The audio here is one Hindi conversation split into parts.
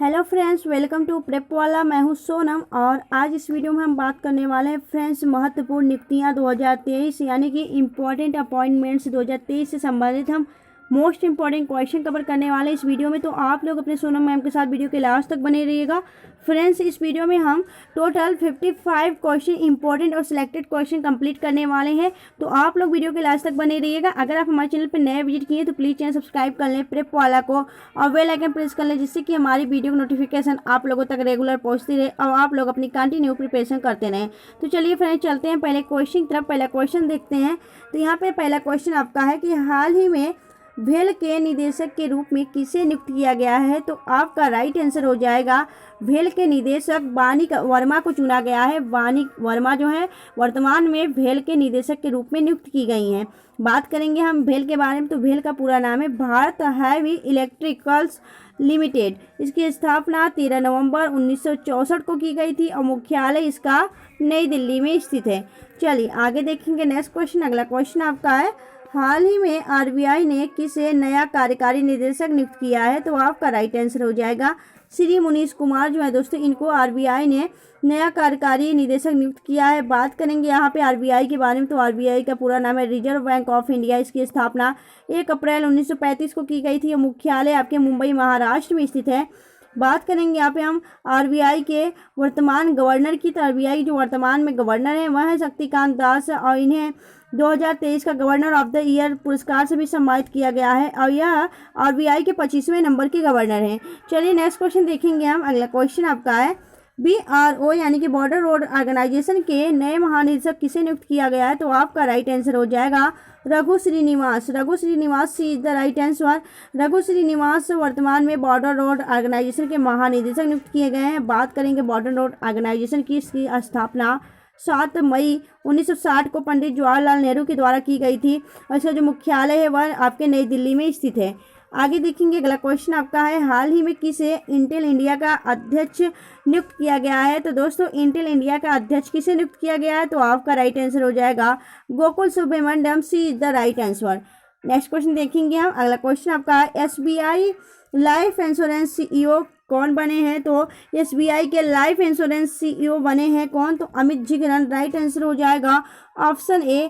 Hello friends, welcome to prep वाला। मैं हूं सोनम और आज इस वीडियो में हम बात करने वाले हैं फ्रेंड्स महत्वपूर्ण नियुक्तियां 2023 यानी कि इम्पोर्टेंट अपॉइंटमेंट्स 2023 से संबंधित हम मोस्ट इंपॉर्टेंट क्वेश्चन कवर करने वाले हैं इस वीडियो में। तो आप लोग अपने सोनम मैम के साथ वीडियो के लास्ट तक बने रहिएगा। फ्रेंड्स, इस वीडियो में हम टोटल 55 क्वेश्चन इंपॉर्टेंट और सिलेक्टेड क्वेश्चन कंप्लीट करने वाले हैं। तो आप लोग वीडियो के लास्ट तक बने रहिएगा। अगर आप हमारे चैनल पर नए विजिट किए तो प्लीज़ चैनल सब्सक्राइब कर लें प्रेप वाला को और बेल आइकन प्रेस कर लें, जिससे कि हमारी वीडियो की नोटिफिकेशन आप लोगों तक रेगुलर पहुंचती रहे और आप लोग अपनी कंटिन्यू प्रिपरेशन करते रहें। तो चलिए फ्रेंड्स, चलते हैं पहले क्वेश्चन की तरफ। पहला क्वेश्चन देखते हैं। तो यहाँ पे पहला क्वेश्चन आपका है कि हाल ही में भेल के निदेशक के रूप में किसे नियुक्त किया गया है? तो आपका राइट आंसर हो जाएगा भेल के निदेशक वानी वर्मा को चुना गया है। वानी वर्मा जो है वर्तमान में भेल के निदेशक के रूप में नियुक्त की गई हैं। बात करेंगे हम भेल के बारे में, तो भेल का पूरा नाम है भारत हैवी इलेक्ट्रिकल्स लिमिटेड। इसकी स्थापना 13 नवंबर 1964 को की गई थी और मुख्यालय इसका नई दिल्ली में स्थित है। चलिए आगे देखेंगे नेक्स्ट क्वेश्चन। अगला क्वेश्चन आपका है, हाल ही में आरबीआई ने किसे नया कार्यकारी निदेशक नियुक्त किया है? तो आपका राइट आंसर हो जाएगा श्री मुनीश कुमार जो है दोस्तों, इनको आरबीआई ने नया कार्यकारी निदेशक नियुक्त किया है। बात करेंगे यहाँ पे आरबीआई के बारे में, तो आरबीआई का पूरा नाम है रिजर्व बैंक ऑफ इंडिया। इसकी स्थापना 1 अप्रैल 1935 को की गई थी और मुख्यालय आपके मुंबई महाराष्ट्र में स्थित है। बात करेंगे यहाँ पे हम आरबीआई के वर्तमान गवर्नर की। तो आरबीआई जो वर्तमान में गवर्नर है वह है शक्तिकांत दास और इन्हें 2023 का गवर्नर ऑफ द ईयर पुरस्कार से भी सम्मानित किया गया है और यह आरबीआई के 25वें नंबर के गवर्नर हैं। चलिए नेक्स्ट क्वेश्चन देखेंगे हम। अगला क्वेश्चन आपका है, बीआरओ यानी कि बॉर्डर रोड ऑर्गेनाइजेशन के नए महानिदेशक किसे नियुक्त किया गया है? तो आपका राइट आंसर हो जाएगा Raghu Srinivas. Raghu Srinivas C is the right answer. Raghu Srinivas वर्तमान में बॉर्डर रोड ऑर्गेनाइजेशन के महानिदेशक नियुक्त किए गए हैं। बात करेंगे बॉर्डर रोड ऑर्गेनाइजेशन की। इसकी स्थापना 7 मई 1960 को पंडित जवाहरलाल नेहरू के द्वारा की गई थी और इसका जो मुख्यालय है वह आपके नई दिल्ली में स्थित है। आगे देखेंगे अगला क्वेश्चन आपका है, हाल ही में किसे इंटेल इंडिया का अध्यक्ष नियुक्त किया गया है? तो दोस्तों इंटेल इंडिया का अध्यक्ष किसे नियुक्त किया गया है? तो आपका राइट आंसर हो जाएगा Gokul Subramaniam. C is the right answer. Next question देखेंगे हम। अगला क्वेश्चन आपका है, एसबीआई लाइफ इंश्योरेंस सीईओ कौन बने हैं? तो एसबीआई के लाइफ इंश्योरेंस सीईओ बने हैं कौन? तो अमित जिगरन। राइट आंसर हो जाएगा ऑप्शन ए।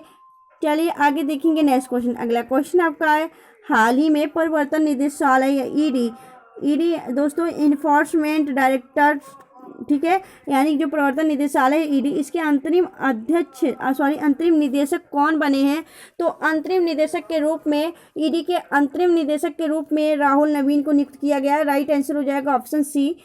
चलिए आगे देखेंगे नेक्स्ट क्वेश्चन। अगला क्वेश्चन आपका है, हाल ही में प्रवर्तन निदेशालय ईडी दोस्तों इन्फोर्समेंट डायरेक्टर, ठीक है, यानी जो प्रवर्तन निदेशालय ईडी, इसके अंतरिम निदेशक कौन बने हैं? तो अंतरिम निदेशक के रूप में ईडी के अंतरिम निदेशक के रूप में राहुल नवीन को नियुक्त किया गया है। राइट आंसर हो जाएगा ऑप्शन सी।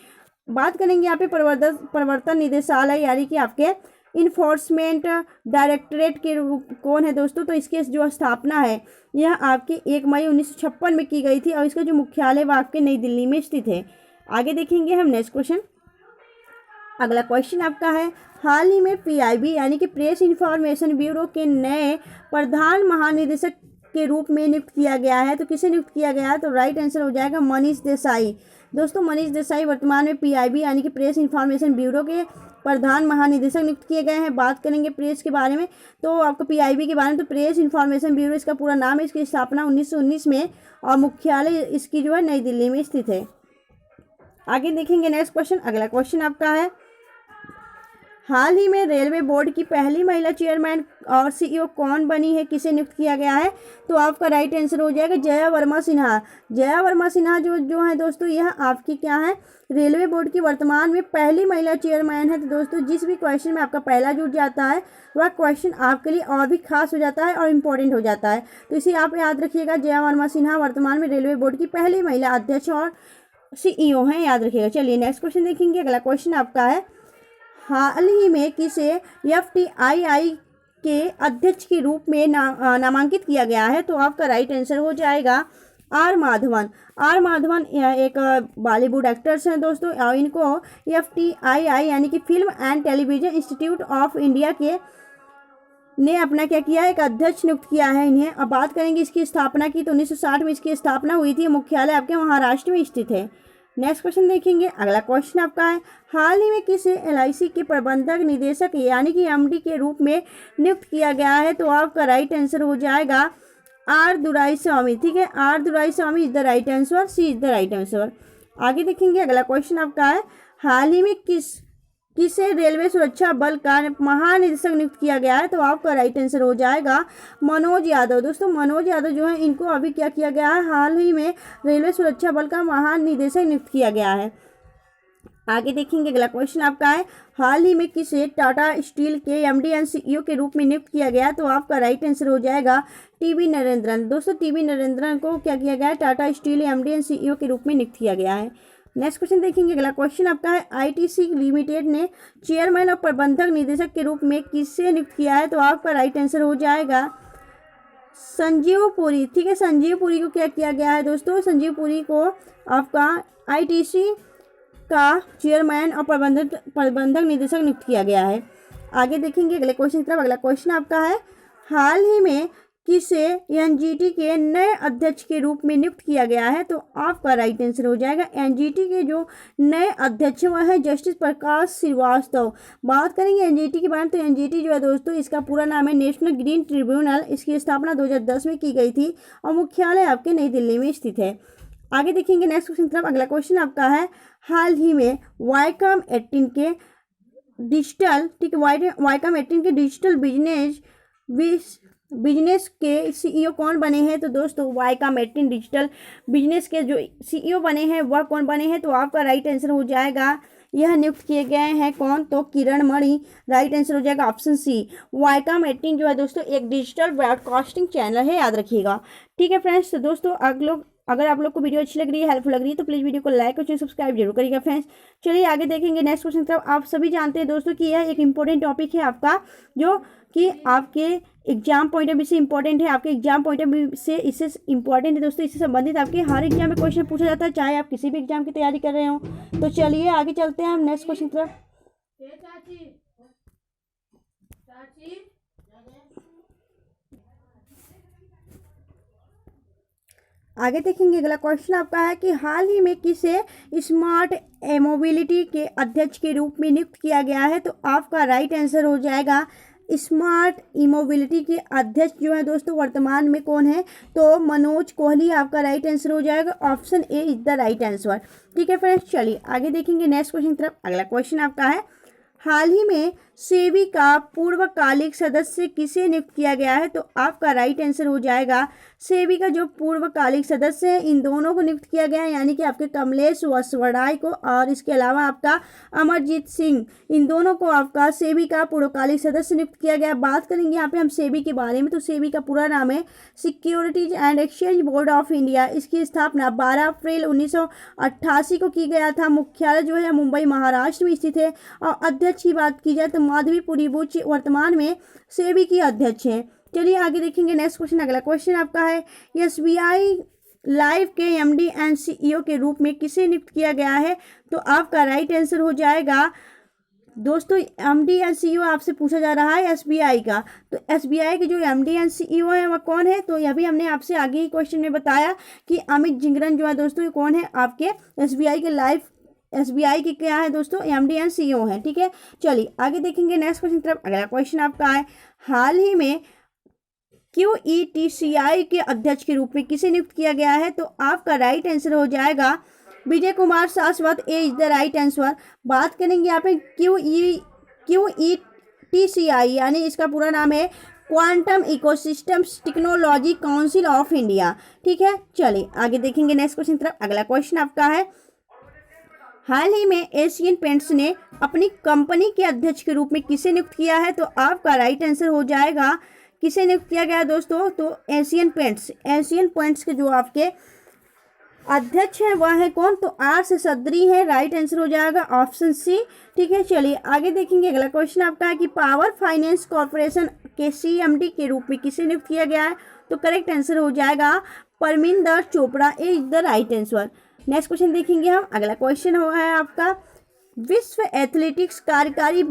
बात करेंगे यहाँ पे प्रवर्तन निदेशालय यानी कि आपके इन्फोर्समेंट डायरेक्टरेट के रूप कौन है दोस्तों? तो इसकी जो स्थापना है यह आपके 1 मई 1956 में की गई थी और इसका जो मुख्यालय वह आपके नई दिल्ली में स्थित है। आगे देखेंगे हम नेक्स्ट क्वेश्चन। अगला क्वेश्चन आपका है, हाल ही में पीआईबी यानी कि प्रेस इन्फॉर्मेशन ब्यूरो के नए प्रधान महानिदेशक के रूप में नियुक्त किया गया है। तो किसे नियुक्त किया गया है? तो राइट आंसर हो जाएगा मनीष देसाई। दोस्तों मनीष देसाई वर्तमान में पीआईबी यानी कि प्रेस इन्फॉर्मेशन ब्यूरो के प्रधान महानिदेशक नियुक्त किए गए हैं। बात करेंगे प्रेस के बारे में, तो आपको पीआईबी के बारे में, तो प्रेस इन्फॉर्मेशन ब्यूरो इसका पूरा नाम है। इसकी स्थापना 1919 में और मुख्यालय इसकी जो है नई दिल्ली में स्थित है। आगे देखेंगे नेक्स्ट क्वेश्चन। अगला क्वेश्चन आपका है, हाल ही में रेलवे बोर्ड की पहली महिला चेयरमैन और सीईओ कौन बनी है? किसे नियुक्त किया गया है? तो आपका राइट आंसर हो जाएगा जया वर्मा सिन्हा। जया वर्मा सिन्हा जो है दोस्तों, यह आपकी क्या है, रेलवे बोर्ड की वर्तमान में पहली महिला चेयरमैन है। तो दोस्तों जिस भी क्वेश्चन में आपका पहला जुड़ जाता है वह क्वेश्चन आपके लिए और भी खास हो जाता है और इम्पोर्टेंट हो जाता है। तो इसे आप याद रखिएगा, जया वर्मा सिन्हा वर्तमान में रेलवे बोर्ड की पहली महिला अध्यक्ष और सीईओ हैं, याद रखिएगा। चलिए नेक्स्ट क्वेश्चन देखेंगे। अगला क्वेश्चन आपका है, हाल ही में किसे एफटीआईआई के अध्यक्ष के रूप में नामांकित किया गया है? तो आपका राइट आंसर हो जाएगा आर माधवन। आर माधवन एक बॉलीवुड एक्टर्स हैं दोस्तों और इनको एफटीआईआई यानी कि film and television institute of India के ने अपना क्या किया, एक अध्यक्ष नियुक्त किया है इन्हें। अब बात करेंगे इसकी स्थापना की, तो 1960 में इसकी स्थापना हुई थी। मुख्यालय आपके महाराष्ट्र में स्थित है। नेक्स्ट क्वेश्चन देखेंगे। अगला क्वेश्चन आपका है, हाल ही में किसे एलआईसी के प्रबंधक निदेशक यानी कि एमडी के रूप में नियुक्त किया गया है? तो आपका राइट आंसर हो जाएगा आर दुराई स्वामी। ठीक है, R Durai Swami is the right answer. C is the right answer. आगे देखेंगे अगला क्वेश्चन आपका है, हाल ही में किसे रेलवे सुरक्षा बल का महानिदेशक नियुक्त किया गया है? तो आपका राइट आंसर हो जाएगा मनोज यादव। दोस्तों मनोज यादव जो है इनको अभी क्या किया गया है, हाल ही में रेलवे सुरक्षा बल का महानिदेशक नियुक्त किया गया है। आगे देखेंगे अगला क्वेश्चन आपका है, हाल ही में किसे टाटा स्टील के एमडी एंड सीईओ के रूप में नियुक्त किया गया? तो आपका राइट आंसर हो जाएगा टीवी नरेंद्रन। दोस्तों टीवी नरेंद्रन को क्या किया गया है, Tata steel MD and CEO के रूप में नियुक्त किया गया है। नेक्स्ट क्वेश्चन देखेंगे अगला क्वेश्चन आपका है, आईटीसी लिमिटेड ने चेयरमैन और प्रबंधक निदेशक के रूप में किससे नियुक्त किया है? तो आपका राइट आंसर हो जाएगा संजीव पुरी। ठीक है, संजीव पुरी को क्या किया गया है दोस्तों, संजीव पुरी को आपका आईटीसी का चेयरमैन और प्रबंधक निदेशक नियुक्त किया गया है। आगे देखेंगे अगले क्वेश्चन की तरफ। अगला क्वेश्चन आपका है, हाल ही में किसे एनजीटी के नए अध्यक्ष के रूप में नियुक्त किया गया है? तो आपका राइट आंसर हो जाएगा एनजीटी के जो नए अध्यक्ष वह है जस्टिस प्रकाश श्रीवास्तव। बात करेंगे एनजीटी के बारे में, तो एनजीटी जो है दोस्तों इसका पूरा नाम है नेशनल ग्रीन ट्रिब्यूनल। इसकी स्थापना 2010 में की गई थी और मुख्यालय आपके नई दिल्ली में स्थित है। आगे देखेंगे नेक्स्ट क्वेश्चन तरफ। अगला क्वेश्चन आपका है, हाल ही में वाईकॉम 18 के डिजिटल, ठीक है, वाईकॉम 18 के डिजिटल बिजनेस के सीईओ कौन बने हैं? तो दोस्तों वाईकॉम 18 डिजिटल बिजनेस के जो सीईओ बने हैं वह कौन बने हैं? तो आपका राइट आंसर हो जाएगा, यह नियुक्त किए गए हैं कौन? तो किरण मणि। राइट आंसर हो जाएगा ऑप्शन सी। वाईकॉम 18 जो है दोस्तों एक डिजिटल ब्रॉडकास्टिंग चैनल है, याद रखिएगा। ठीक है फ्रेंड्स, तो दोस्तों अगर आप लोग को वीडियो अच्छी लग रही है, हेल्पफुल लग रही है, तो प्लीज़ वीडियो को लाइक और चैनल सब्सक्राइब जरूर करिएगा फ्रेंड्स। चलिए आगे देखेंगे नेक्स्ट क्वेश्चन तरफ। आप सभी जानते हैं दोस्तों कि यह एक इंपॉर्टेंट टॉपिक है आपका, जो कि आपके एग्जाम पॉइंट ऑफ व्यू से इंपॉर्टेंट है। आपके एग्जाम पॉइंट ऑफ व्यू से इससे इंपॉर्टेंट है दोस्तों, इससे संबंधित आपके हर एग्जाम में क्वेश्चन पूछा जाता है, चाहे आप किसी भी एग्जाम की तैयारी कर रहे हो। तो चलिए आगे चलते हैं हम नेक्स्ट क्वेश्चन तरफ। आगे देखेंगे अगला क्वेश्चन आपका है कि हाल ही में किसे स्मार्ट मोबिलिटी के अध्यक्ष के रूप में नियुक्त किया गया है? तो आपका राइट आंसर हो जाएगा स्मार्ट मोबिलिटी के अध्यक्ष जो है दोस्तों वर्तमान में कौन है? तो मनोज कोहली आपका राइट आंसर हो जाएगा। Option A is the right answer. ठीक है फ्रेंड्स, चलिए आगे देखेंगे नेक्स्ट क्वेश्चन तरफ। अगला क्वेश्चन आपका है, हाल ही में सेबी का पूर्वकालिक सदस्य किसे नियुक्त किया गया है? तो आपका राइट आंसर हो जाएगा सेबी का जो पूर्वकालिक सदस्य है इन दोनों को नियुक्त किया गया है, यानी कि आपके कमलेश वसवड़ाई को और इसके अलावा आपका अमरजीत सिंह, इन दोनों को आपका सेबी का पूर्वकालिक सदस्य नियुक्त किया गया। बात करेंगे यहाँ पे हम सेबी के बारे में, तो सेबी का पूरा नाम है securities and exchange board of India. इसकी स्थापना 12 अप्रैल 1988 को की गया था। मुख्यालय जो है मुंबई महाराष्ट्र में स्थित है। और अध्यक्ष की बात की जाए तो माधवी बुच वर्तमान में सेबी की अध्यक्ष हैं। चलिए आगे देखेंगे नेक्स्ट क्वेश्चन। अगला क्वेश्चन आपका है, एसबीआई लाइफ के एमडी एंड सीईओ के रूप में किसे नियुक्त किया गया है? तो आपका राइट आंसर हो जाएगा दोस्तों एमडी एंड सीईओ आपसे पूछा जा रहा है एसबीआई का। तो एसबीआई के जो एमडी एंड सीईओ है वह कौन है? तो यह भी हमने आपसे आगे ही क्वेश्चन में बताया कि अमित जिंगरन जो है दोस्तों ये कौन है? आपके एसबीआई के क्या है दोस्तों? एमडी एंड सीईओ है। ठीक है, चलिए आगे देखेंगे नेक्स्ट क्वेश्चन तरफ। अगला क्वेश्चन आपका है, हाल ही में क्यूईटीसीआई के अध्यक्ष के रूप में किसे नियुक्त किया गया है? तो आपका राइट आंसर हो जाएगा विजय कुमार शाश्वत। ए इज द राइट आंसर। बात करेंगे यहाँ पे क्यूईटीसीआई, यानी इसका पूरा नाम है quantum ecosystems technology council of India. ठीक है, चलिए आगे देखेंगे नेक्स्ट क्वेश्चन तरफ। अगला क्वेश्चन आपका है, हाल ही में एशियन पेंट्स ने अपनी कंपनी के अध्यक्ष के रूप में किसे नियुक्त किया है? तो आपका राइट आंसर हो जाएगा किसे नियुक्त किया गया दोस्तों? तो एशियन पेंट्स के जो आपके अध्यक्ष हैं वह है कौन? तो आर से सदरी है। राइट आंसर हो जाएगा ऑप्शन सी। ठीक है, चलिए आगे देखेंगे। अगला क्वेश्चन आपका है कि पावर फाइनेंस कॉर्पोरेशन के सीएमडी के रूप में किसे नियुक्त किया गया है? तो करेक्ट आंसर हो जाएगा Parminder Chopra. A is the right answer. Next question देखेंगे हम। अगला क्वेश्चन हुआ है आपका, विश्व एथलेटिक्स कार्यकारी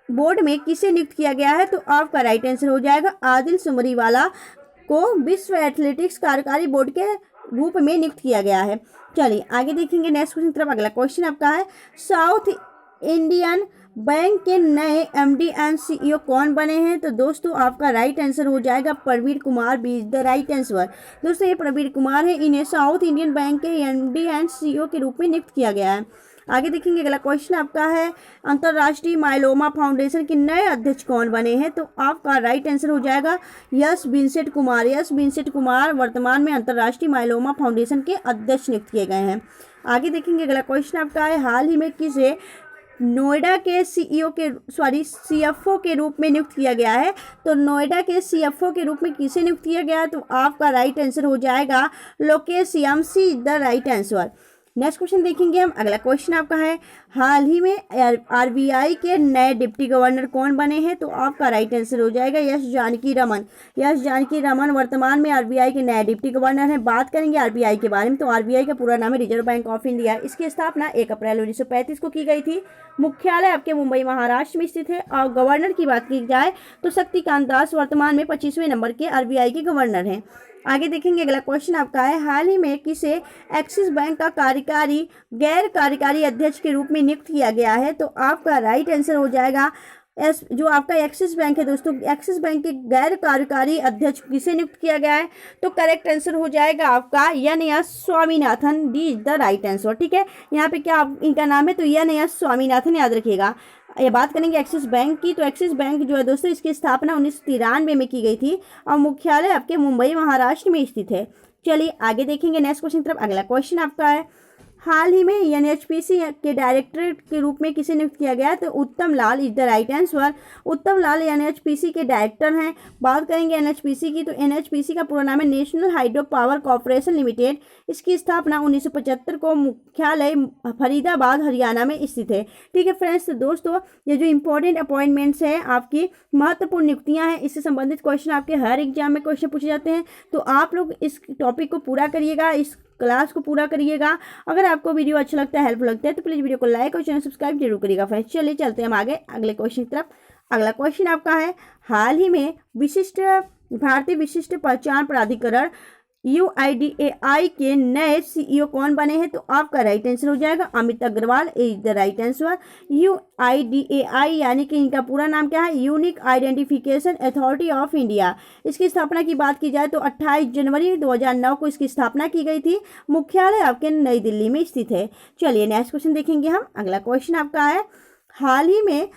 बोर्ड में किसे नियुक्त किया गया है? तो आपका राइट आंसर हो जाएगा आदिल सुमरीवाला को विश्व एथलेटिक्स कार्यकारी बोर्ड के रूप में नियुक्त किया गया है। चलिए आगे देखेंगे नेक्स्ट क्वेश्चन तरफ। अगला क्वेश्चन आपका है, साउथ इंडियन बैंक के नए एमडी एंड सीईओ कौन बने हैं? तो दोस्तों आपका राइट आंसर हो जाएगा Praveen Kumar B is the right answer. दोस्तों ये प्रवीण कुमार है, इन्हें साउथ इंडियन बैंक के एमडी एंड सीईओ के रूप में नियुक्त किया गया है। आगे देखेंगे अगला क्वेश्चन आपका है, अंतर्राष्ट्रीय माइलोमा फाउंडेशन के नए अध्यक्ष कौन बने हैं? तो आपका राइट आंसर हो जाएगा yes Vincent Kumar. Yes Vincent Kumar वर्तमान में अंतर्राष्ट्रीय माइलोमा फाउंडेशन के अध्यक्ष नियुक्त किए गए हैं। आगे देखेंगे अगला क्वेश्चन आपका है, हाल ही में किसे नोएडा के सीएफओ के रूप में नियुक्त किया गया है? तो नोएडा के सीएफओ के रूप में किसे नियुक्त किया गया है? तो आपका राइट आंसर हो जाएगा Lokesh Yamsi the right answer. Next question देखेंगे हम। अगला क्वेश्चन आपका है, हाल ही में आरबीआई के नए डिप्टी गवर्नर कौन बने हैं? तो आपका राइट आंसर हो जाएगा यस जानकी रमन। यस जानकी रमन वर्तमान में आरबीआई के नए डिप्टी गवर्नर हैं। बात करेंगे आरबीआई के बारे में, तो आरबीआई का पूरा नाम है रिजर्व बैंक ऑफ इंडिया। इसकी स्थापना 1 अप्रैल 1935 को की गई थी। मुख्यालय आपके मुंबई महाराष्ट्र में स्थित है। और गवर्नर की बात की जाए तो शक्तिकांत दास वर्तमान में 25वें नंबर के आरबीआई के गवर्नर हैं। आगे देखेंगे अगला क्वेश्चन आपका है, हाल ही में किसे एक्सिस बैंक का कार्यकारी गैर कार्यकारी अध्यक्ष के रूप में नियुक्त किया गया है? तो आपका राइट आंसर हो जाएगा जो आपका एक्सिस बैंक है। दोस्तों एक्सिस बैंक के गैर कार्यकारी अध्यक्ष किसे नियुक्त किया गया है? तो करेक्ट आंसर हो जाएगा आपका NS. Swaminathan. D is the right answer. ठीक है, यहाँ पे क्या इनका नाम है? तो एन.एस. स्वामीनाथन, याद रखिएगा। ये बात करेंगे एक्सिस बैंक की, तो एक्सिस बैंक जो है दोस्तों इसकी स्थापना 1993 में की गई थी और मुख्यालय आपके मुंबई महाराष्ट्र में स्थित है। चलिए आगे देखेंगे नेक्स्ट क्वेश्चन तरफ। अगला क्वेश्चन आपका है, हाल ही में एनएचपीसी के डायरेक्टर के रूप में किसे नियुक्त किया गया? तो उत्तम लाल इज द राइट आंसर। उत्तम लाल एनएचपीसी के डायरेक्टर हैं। बात करेंगे एनएचपीसी की, तो एनएचपीसी का पूरा नाम है national hydro power corporation limited. इसकी स्थापना 1975 को मुख्यालय फरीदाबाद हरियाणा में स्थित है। ठीक है फ्रेंड्स, तो दोस्तों ये जो इंपॉर्टेंट अपॉइंटमेंट्स हैं, आपकी महत्वपूर्ण नियुक्तियां हैं, इससे संबंधित क्वेश्चन आपके हर एग्जाम में क्वेश्चन पूछे जाते हैं। तो आप लोग इस टॉपिक को पूरा करिएगा, इस क्लास को पूरा करिएगा। अगर आपको वीडियो अच्छा लगता है, हेल्पफुल लगता है, तो प्लीज़ वीडियो को लाइक और चैनल सब्सक्राइब जरूर करिएगा फ्रेंड्स। चलिए चलते हैं हम आगे अगले क्वेश्चन की तरफ। अगला क्वेश्चन आपका है, हाल ही में भारतीय विशिष्ट पहचान प्राधिकरण UIDAI के नए सीईओ कौन बने हैं? तो आपका राइट आंसर हो जाएगा Amit Agarwal is the right answer. UIDAI यानी कि इनका पूरा नाम क्या है? Unique identification authority of India. इसकी स्थापना की बात की जाए तो 28 जनवरी 2009 को इसकी स्थापना की गई थी। मुख्यालय आपके नई दिल्ली में स्थित है। चलिए नेक्स्ट क्वेश्चन देखेंगे हम। अगला क्वेश्चन आपका है, हाल ही में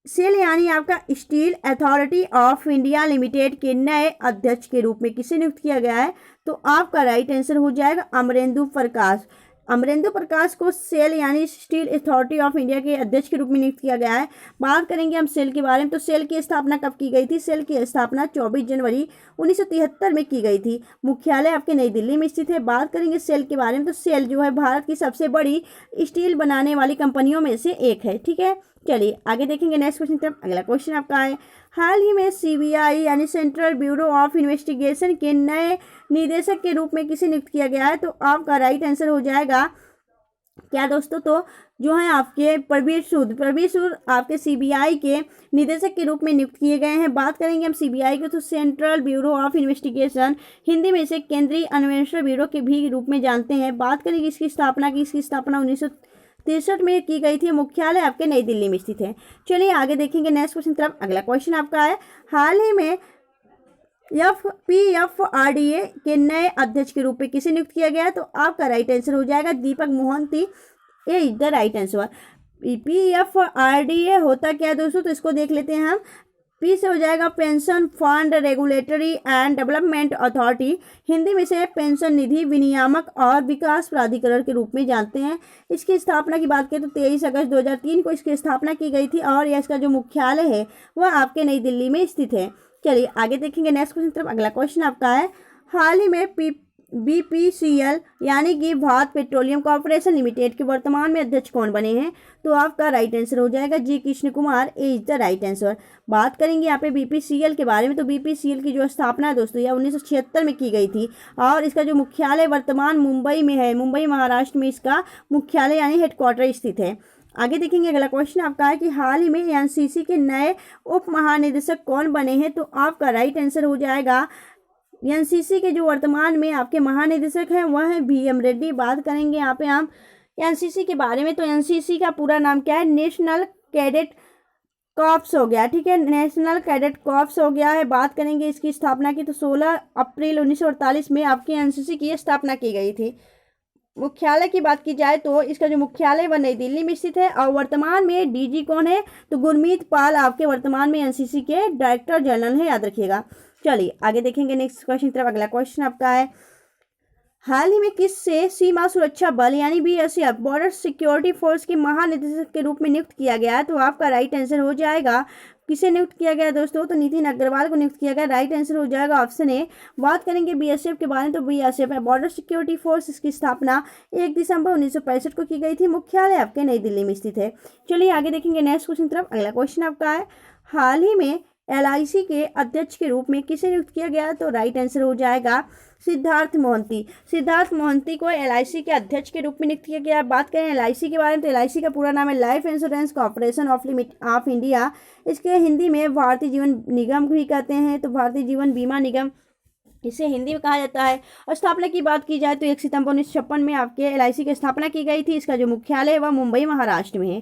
सेल यानी आपका steel authority of India limited के नए अध्यक्ष के रूप में किसे नियुक्त किया गया है? तो आपका राइट आंसर हो जाएगा अमरेंदु प्रकाश। अमरेंदु प्रकाश को सेल यानी स्टील अथॉरिटी ऑफ इंडिया के अध्यक्ष के रूप में नियुक्त किया गया है। बात करेंगे हम सेल के बारे में, तो सेल की स्थापना कब की गई थी? सेल की स्थापना 24 जनवरी 1973 में की गई थी। मुख्यालय आपके नई दिल्ली में स्थित है। बात करेंगे सेल के बारे में, तो सेल जो है भारत की सबसे बड़ी स्टील बनाने वाली कंपनियों में से एक है। ठीक है, चलिए आगे देखेंगे नेक्स्ट क्वेश्चन तरफ। अगला क्वेश्चन आपका है, हाल ही में CBI यानी सेंट्रल ब्यूरो ऑफ इन्वेस्टिगेशन के नए निदेशक के रूप में किसे नियुक्त किया गया है? तो आपका राइट आंसर हो जाएगा क्या दोस्तों? तो जो है आपके प्रवीर सूद आपके CBI के निदेशक के रूप में नियुक्त किए गए हैं। बात करेंगे हम CBI के, तो central bureau of investigation Hindi में इसे केंद्रीय अन्वेषण ब्यूरो के भी रूप में जानते हैं। बात करेंगे इसकी स्थापना 1963 में की गई थी। मुख्यालय आपके नई दिल्ली में स्थित है। चलिए आगे देखेंगे नेक्स्ट क्वेश्चन तरफ। अगला क्वेश्चन आपका है, हाल ही में PFRDA के नए अध्यक्ष के रूप में किसे नियुक्त किया गया है? तो आपका राइट आंसर हो जाएगा Deepak Mohanty is the right answer. PFRDA होता क्या है दोस्तों? तो इसको देख लेते हैं हम। पी से हो जाएगा pension fund regulatory and development authority. Hindi में से पेंशन निधि विनियामक और विकास प्राधिकरण के रूप में जानते हैं। इसकी स्थापना की बात करें तो 23 अगस्त 2003 को इसकी स्थापना की गई थी और इसका जो मुख्यालय है वह आपके नई दिल्ली में स्थित है। चलिए आगे देखेंगे नेक्स्ट क्वेश्चन तरफ। अगला क्वेश्चन आपका है, हाल ही में BPCL यानी कि भारत पेट्रोलियम कॉर्पोरेशन लिमिटेड के वर्तमान में अध्यक्ष कौन बने हैं? तो आपका राइट आंसर हो जाएगा G Krishna Kumar is the right answer. बात करेंगे यहाँ पे BPCL के बारे में, तो BPCL की जो स्थापना है दोस्तों यह 1976 में की गई थी और इसका जो मुख्यालय वर्तमान मुंबई में है। मुंबई महाराष्ट्र में इसका मुख्यालय यानी हेडक्वार्टर स्थित है। आगे देखेंगे अगला क्वेश्चन आपका है कि हाल ही में एनसीसी के नए उप महानिदेशक कौन बने हैं? तो आपका राइट आंसर हो जाएगा एनसीसी के जो वर्तमान में आपके महानिदेशक हैं वह है VM रेड्डी। बात करेंगे यहाँ पे हम एनसीसी के बारे में, तो एनसीसी का पूरा नाम क्या है? नेशनल कैडेट कॉर्प्स हो गया, ठीक है, नेशनल कैडेट कॉर्प्स हो गया है। बात करेंगे इसकी स्थापना की तो 16 अप्रैल 1948 में आपकी एनसीसी की स्थापना की गई थी। मुख्यालय की बात की जाए तो इसका जो मुख्यालय वह नई दिल्ली में स्थित है और वर्तमान में डीजी कौन है तो गुरमीत पाल आपके वर्तमान में एनसीसी के डायरेक्टर जनरल है, याद रखिएगा। चलिए आगे देखेंगे नेक्स्ट क्वेश्चन की तरफ। अगला क्वेश्चन आपका है, हाल ही में किससे सीमा सुरक्षा बल यानी बीएसएफ बॉर्डर सिक्योरिटी फोर्स के महानिदेशक के रूप में नियुक्त किया गया है? तो आपका राइट आंसर हो जाएगा किसे नियुक्त किया गया दोस्तों, तो नितिन अग्रवाल को नियुक्त किया गया। राइट आंसर हो जाएगा ऑप्शन ए। बात करेंगे बीएसएफ के बारे में तो बीएसएफ है बॉर्डर सिक्योरिटी फोर्स, इसकी स्थापना 1 दिसंबर 1965 को की गई थी। मुख्यालय आपके नई दिल्ली में स्थित है। चलिए आगे देखेंगे नेक्स्ट क्वेश्चन की तरफ। अगला क्वेश्चन आपका है, हाल ही में एलआईसी के अध्यक्ष के रूप में किसे नियुक्त किया गया? तो राइट आंसर हो जाएगा सिद्धार्थ मोहंती। सिद्धार्थ मोहंती को एलआईसी के अध्यक्ष के रूप में नियुक्त किया गया। बात करें एलआईसी के बारे में तो एलआईसी का पूरा नाम है life insurance corporation of India. इसके हिंदी में भारतीय जीवन निगम भी कहते हैं, तो भारतीय जीवन बीमा निगम इसे हिंदी में कहा जाता है। और स्थापना की बात की जाए तो 1 सितंबर 1956 में आपके एलआईसी की स्थापना की गई थी। इसका जो मुख्यालय है वह मुंबई महाराष्ट्र में है।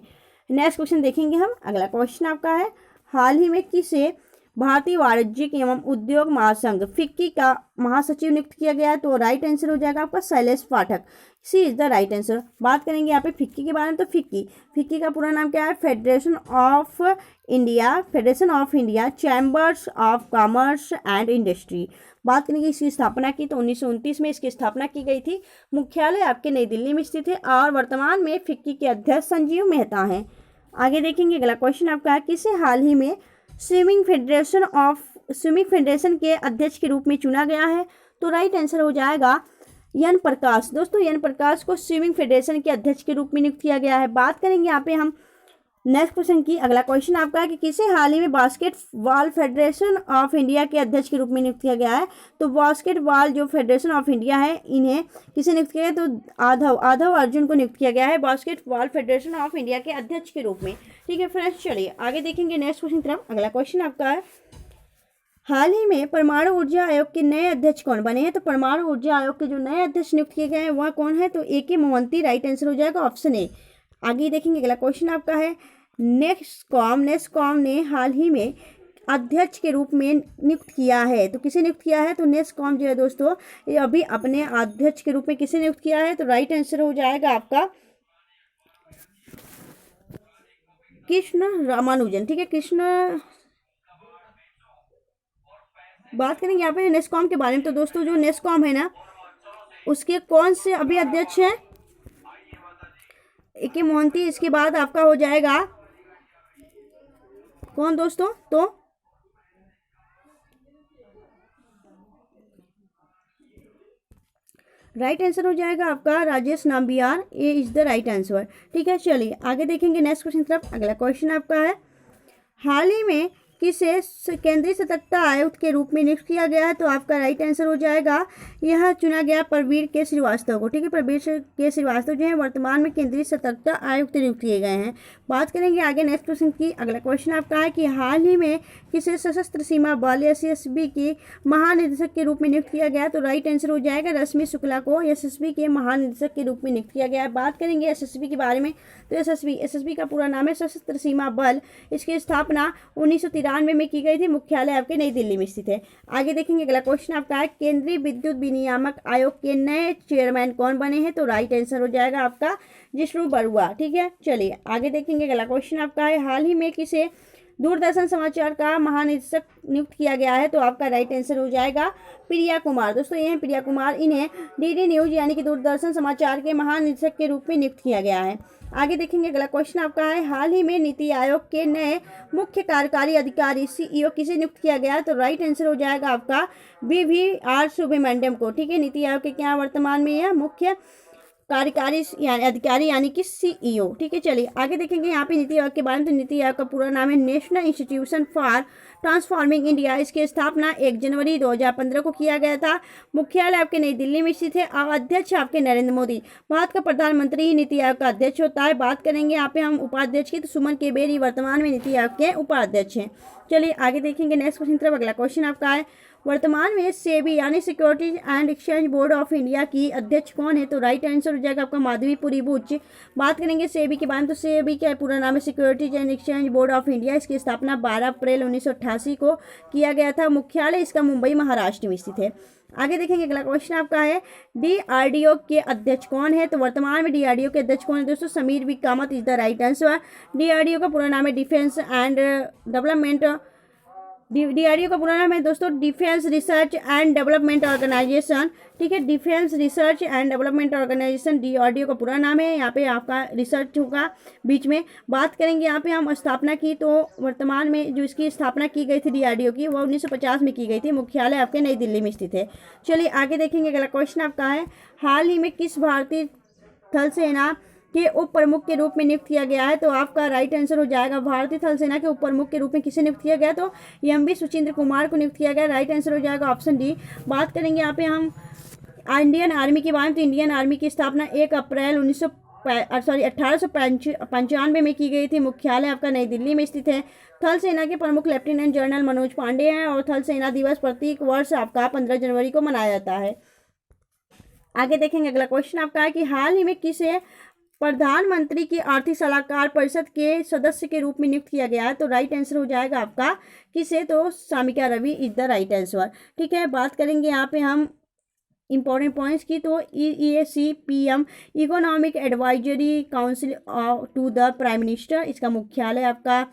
नेक्स्ट क्वेश्चन देखेंगे हम। अगला क्वेश्चन आपका है, हाल ही में किसे भारतीय वाणिज्यिक एवं उद्योग महासंघ फिक्की का महासचिव नियुक्त किया गया है? तो राइट आंसर हो जाएगा आपका शैलेश पाठक। सी इज द राइट आंसर। बात करेंगे यहाँ पे फिक्की के बारे में तो फिक्की का पूरा नाम क्या है? Federation of India chambers of commerce and industry. बात करेंगे इसकी स्थापना की तो 1929 में इसकी स्थापना की गई थी। मुख्यालय आपके नई दिल्ली में स्थित है और वर्तमान में फिक्की के अध्यक्ष संजीव मेहता हैं। आगे देखेंगे अगला क्वेश्चन आपका है, किसे हाल ही में स्विमिंग फेडरेशन के अध्यक्ष के रूप में चुना गया है? तो राइट आंसर हो जाएगा एन प्रकाश। दोस्तों एन प्रकाश को स्विमिंग फेडरेशन के अध्यक्ष के रूप में नियुक्त किया गया है। बात करेंगे यहाँ पे हम नेक्स्ट क्वेश्चन की। अगला क्वेश्चन आपका है कि किसे हाल ही में बास्केटबॉल फेडरेशन ऑफ इंडिया के अध्यक्ष के रूप में नियुक्त किया गया है? तो बास्केटबॉल जो फेडरेशन ऑफ इंडिया है इन्हें किसे नियुक्त किया गया? तो आधव अर्जुन को नियुक्त किया गया है बास्केटबॉल फेडरेशन ऑफ इंडिया के अध्यक्ष के रूप में। ठीक है फ्रेंड्स, चलिए आगे देखेंगे नेक्स्ट क्वेश्चन की तरफ। अगला क्वेश्चन आपका है, हाल ही में परमाणु ऊर्जा आयोग के नए अध्यक्ष कौन बने हैं? तो परमाणु ऊर्जा आयोग के जो नए अध्यक्ष नियुक्त किए गए हैं वह कौन है? तो ए.के. मोहंती। राइट आंसर हो जाएगा ऑप्शन ए। आगे देखेंगे अगला क्वेश्चन आपका है, नेस्कॉम ने हाल ही में अध्यक्ष के रूप में नियुक्त किया है। तो किसे नियुक्त किया है? तो नेस्कॉम जो है दोस्तों ये अभी अपने अध्यक्ष के रूप में किसे नियुक्त किया है? तो राइट आंसर हो जाएगा आपका कृष्ण रामानुजन। ठीक है, बात करेंगे यहाँ पे नेस्कॉम के बारे में तो दोस्तों जो नेस्कॉम है ना उसके कौन से अभी अध्यक्ष हैं? ए.के. मोहंती। इसके बाद आपका हो जाएगा कौन दोस्तों? तो राइट आंसर हो जाएगा आपका राजेश नाम्बियार। ए इज द राइट आंसर। ठीक है, चलिए आगे देखेंगे नेक्स्ट क्वेश्चन तरफ। अगला क्वेश्चन आपका है, हाल ही में किसे केंद्रीय सतर्कता आयुक्त के रूप में नियुक्त किया गया है? तो आपका राइट आंसर हो जाएगा यह चुना गया प्रवीर के श्रीवास्तव को। ठीक है, प्रवीर के श्रीवास्तव जो है वर्तमान में केंद्रीय सतर्कता आयुक्त नियुक्त किए गए हैं। बात करेंगे आगे नेक्स्ट क्वेश्चन की। अगला क्वेश्चन आपका है कि हाल ही में किसे सशस्त्र सीमा बल एसएसबी की महानिदेशक के रूप में नियुक्त किया गया? तो राइट आंसर हो जाएगा रश्मि शुक्ला को एसएसबी के महानिदेशक के रूप में नियुक्त किया गया है। बात करेंगे एसएसबी के बारे में तो एसएसबी का पूरा नाम है सशस्त्र सीमा बल। इसकी स्थापना 1993 में की गई थी। मुख्यालय आपके नई दिल्ली में स्थित है। आगे देखेंगे अगला क्वेश्चन आपका है, केंद्रीय विद्युत विनियामक आयोग के नए चेयरमैन कौन बने हैं? तो राइट आंसर हो जाएगा आपका जिष्णु बरुआ। ठीक है, चलिए आगे देखेंगे अगला क्वेश्चन आपका है, हाल ही में किसे दूरदर्शन समाचार का महानिदेशक नियुक्त किया गया है? तो आपका राइट आंसर हो जाएगा प्रिया कुमार। दोस्तों ये हैं प्रिया कुमार, इन्हें डीडी न्यूज यानी कि दूरदर्शन समाचार के महानिदेशक के रूप में नियुक्त किया गया है। आगे देखेंगे अगला क्वेश्चन आपका है, हाल ही में नीति आयोग के नए मुख्य कार्यकारी अधिकारी सीईओ किसे नियुक्त किया गया है? तो राइट आंसर हो जाएगा आपका वी.वी.आर. सुब्रमण्यम को। ठीक है, नीति आयोग के क्या वर्तमान में यह मुख्य कार्यकारी अधिकारी यानी कि सीईओ। ठीक है, चलिए आगे देखेंगे यहाँ पे नीति आयोग के बारे में तो नीति आयोग का पूरा नाम है national institution for transforming India. इसकी स्थापना 1 जनवरी 2015 को किया गया था। मुख्यालय आपके नई दिल्ली में स्थित है और अध्यक्ष आपके नरेंद्र मोदी। भारत का प्रधानमंत्री ही नीति आयोग का अध्यक्ष होता है। बात करेंगे यहाँ पे हम उपाध्यक्ष की तो सुमन केबेरी वर्तमान में नीति आयोग के उपाध्यक्ष हैं। चलिए आगे देखेंगे नेक्स्ट क्वेश्चन तरफ। अगला क्वेश्चन आपका है, वर्तमान में सेबी यानी securities and exchange board of India की अध्यक्ष कौन है? तो राइट आंसर हो जाएगा आपका माधवीपुरी बुच। बात करेंगे सेबी के बारे में, तो सेबी का पूरा नाम है securities and exchange board of India. इसकी स्थापना 12 अप्रैल 1988 को किया गया था। मुख्यालय इसका मुंबई महाराष्ट्र में स्थित है। आगे देखेंगे, अगला क्वेश्चन आपका है डीआरडीओ के अध्यक्ष कौन है? तो वर्तमान में डीआरडीओ के अध्यक्ष कौन है दोस्तों? Sameer V Kamath is the right answer. DRDO का पूरा नाम है डिफेंस एंड डेवलपमेंट, डीआरडीओ का पूरा नाम है दोस्तों defence research and development organisation. ठीक है, defence research and development organisation DRDO का पूरा नाम है। यहाँ पे आपका रिसर्च होगा बीच में। बात करेंगे यहाँ पे हम स्थापना की, तो वर्तमान में जो इसकी स्थापना की गई थी डीआरडीओ की, वो 1950 में की गई थी। मुख्यालय आपके नई दिल्ली में स्थित है। चलिए आगे देखेंगे, अगला क्वेश्चन आपका है हाल ही में किस भारतीय थल सेना के उप प्रमुख के रूप में नियुक्त किया गया है? तो आपका राइट आंसर हो जाएगा भारतीय थल सेना के उप प्रमुख के रूप में किसे नियुक्त किया गया? तो एमवी सुचिंद्र कुमार को नियुक्त किया गया। राइट आंसर हो जाएगा ऑप्शन डी। बात करेंगे यहाँ पे हम इंडियन आर्मी की बात, तो इंडियन आर्मी की स्थापना 1 अप्रैल 1895 में की गई थी। मुख्यालय आपका नई दिल्ली में स्थित है। थल सेना के प्रमुख लेफ्टिनेंट जनरल मनोज पांडे हैं और थल सेना दिवस प्रत्येक वर्ष आपका 15 जनवरी को मनाया जाता है। आगे देखेंगे, अगला क्वेश्चन आपका है कि हाल ही में किसे प्रधानमंत्री की आर्थिक सलाहकार परिषद के सदस्य के रूप में नियुक्त किया गया है? तो राइट आंसर हो जाएगा आपका किसे? तो Samika Ravi is the right answer. ठीक है, बात करेंगे यहाँ पे हम इंपॉर्टेंट पॉइंट्स की, तो EACPM economic advisory council to the prime minister, इसका मुख्यालय आपका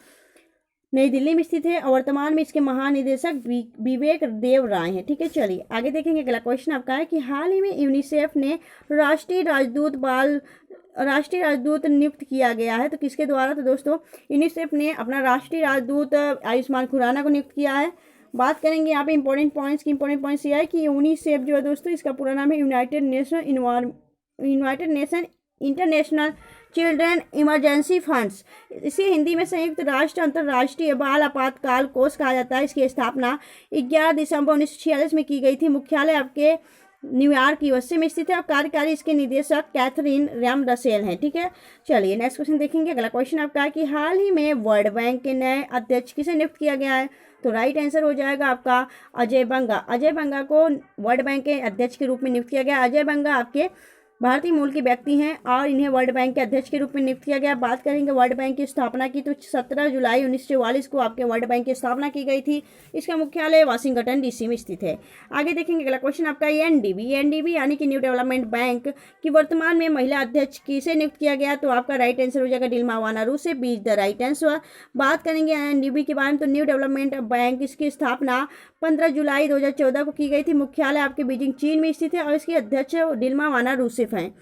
नई दिल्ली में स्थित है और वर्तमान में इसके महानिदेशक विवेक देव राय हैं। ठीक है, चलिए आगे देखेंगे, अगला क्वेश्चन आपका है कि हाल ही में यूनिसेफ ने राष्ट्रीय राजदूत नियुक्त किया गया है, तो किसके द्वारा? तो दोस्तों यूनिसेफ ने अपना राष्ट्रीय राजदूत आयुष्मान खुराना को नियुक्त किया है। बात करेंगे यहाँ पे इंपॉर्टेंट पॉइंट्स की। इंपॉर्टेंट पॉइंट्स ये है कि यूनिसेफ जो है दोस्तों, इसका पूरा नाम है United nation international children emergency funds. इसे हिंदी में संयुक्त राष्ट्र अंतर्राष्ट्रीय बाल आपातकाल कोष कहा जाता है। इसकी स्थापना 11 दिसंबर 1946 में की गई थी। मुख्यालय आपके न्यूयॉर्क यूएसए में स्थित है और कार्यकारी इसके निदेशक कैथरीन रैम रसेल हैं। ठीक है, चलिए नेक्स्ट क्वेश्चन देखेंगे। अगला क्वेश्चन आपका है कि हाल ही में वर्ल्ड बैंक के नए अध्यक्ष किसे नियुक्त किया गया है? तो राइट आंसर हो जाएगा आपका अजय बंगा। अजय बंगा को वर्ल्ड बैंक के अध्यक्ष के रूप में नियुक्त किया गया। अजय बंगा आपके भारतीय मूल के व्यक्ति हैं और इन्हें वर्ल्ड बैंक के अध्यक्ष के रूप में नियुक्त किया गया। बात करेंगे वर्ल्ड बैंक की स्थापना की, तो 17 जुलाई 1944 को आपके वर्ल्ड बैंक की स्थापना की गई थी। इसका मुख्यालय वाशिंगटन DC में स्थित है। आगे देखेंगे, अगला क्वेश्चन आपका एनडीबी यानी कि न्यू डेवलपमेंट बैंक की वर्तमान में महिला अध्यक्ष किसे नियुक्त किया गया? तो आपका राइट आंसर हो जाएगा डिल्मा वाना रूसे बीज द राइट आंसर। बात करेंगे एनडीबी के बारे में, तो न्यू डेवलपमेंट बैंक इसकी स्थापना 15 जुलाई 2014 को की गई थी। मुख्यालय आपके बीजिंग चीन में स्थित है और इसके अध्यक्ष डिल्मा वाना रूसेफ हैं।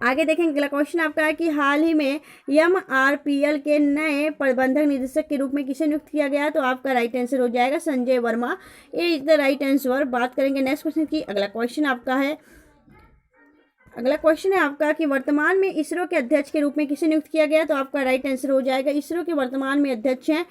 आगे देखेंगे, अगला क्वेश्चन आपका है कि हाल ही में MRPL के नए प्रबंधक निदेशक के रूप में किसे नियुक्त किया गया? तो आपका राइट आंसर हो जाएगा संजय वर्मा। ए इज द राइट आंसर। बात करेंगे नेक्स्ट क्वेश्चन की। अगला क्वेश्चन है आपका कि वर्तमान में इसरो के अध्यक्ष के रूप में किसे नियुक्त किया गया? तो आपका राइट आंसर हो जाएगा इसरो के वर्तमान में अध्यक्ष हैं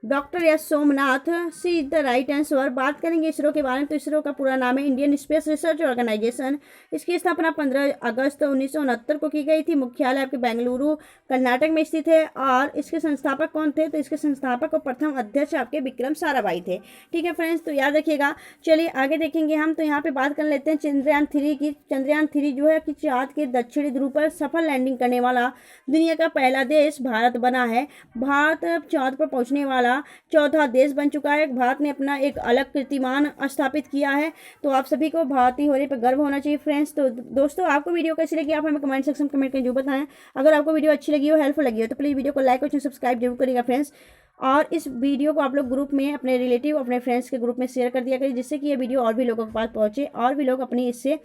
doctor S Somnath. C is the right answer. बात करेंगे इसरो के बारे में, तो इसरो का पूरा नाम है इंडियन स्पेस रिसर्च ऑर्गेनाइजेशन। इसकी स्थापना 15 अगस्त 1969 को की गई थी। मुख्यालय आपके बेंगलुरु कर्नाटक में स्थित है और इसके संस्थापक कौन थे? तो इसके संस्थापक और प्रथम अध्यक्ष आपके विक्रम साराभाई थे। ठीक है फ्रेंड्स, तो याद रखिएगा। चलिए आगे देखेंगे हम, तो यहाँ पे बात कर लेते हैं चंद्रयान 3 की। चंद्रयान 3 जो है कि चांद के दक्षिणी ध्रुव पर सफल लैंडिंग करने वाला दुनिया का पहला देश भारत बना है। भारत चांद पर पहुँचने वाला चौथा देश बन चुका है। भारत ने अपना एक अलग कीर्तिमान स्थापित किया है, तो आप सभी को भारतीय होने पर गर्व होना चाहिए फ्रेंड्स। तो दोस्तों आपको वीडियो कैसी लगी आप हमें कमेंट सेक्शन में कमेंट करके जो बताएं। अगर आपको वीडियो अच्छी लगी हो, हेल्पफुल लगी हो, तो प्लीज़ वीडियो को लाइक और सब्सक्राइब जरूर करिएगा फ्रेंड्स। और इस वीडियो को आप लोग ग्रुप में अपने रिलेटिव अपने फ्रेंड्स के ग्रुप में शेयर कर दिया करिए, जिससे कि ये वीडियो और भी लोगों के पास पहुँचे और भी लोग अपनी इससे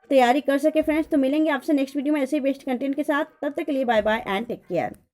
तैयारी कर सके फ्रेंड्स। तो मिलेंगे आपसे नेक्स्ट वीडियो में ऐसे ही बेस्ट कंटेंट के साथ। तब तक के लिए bye bye and take care.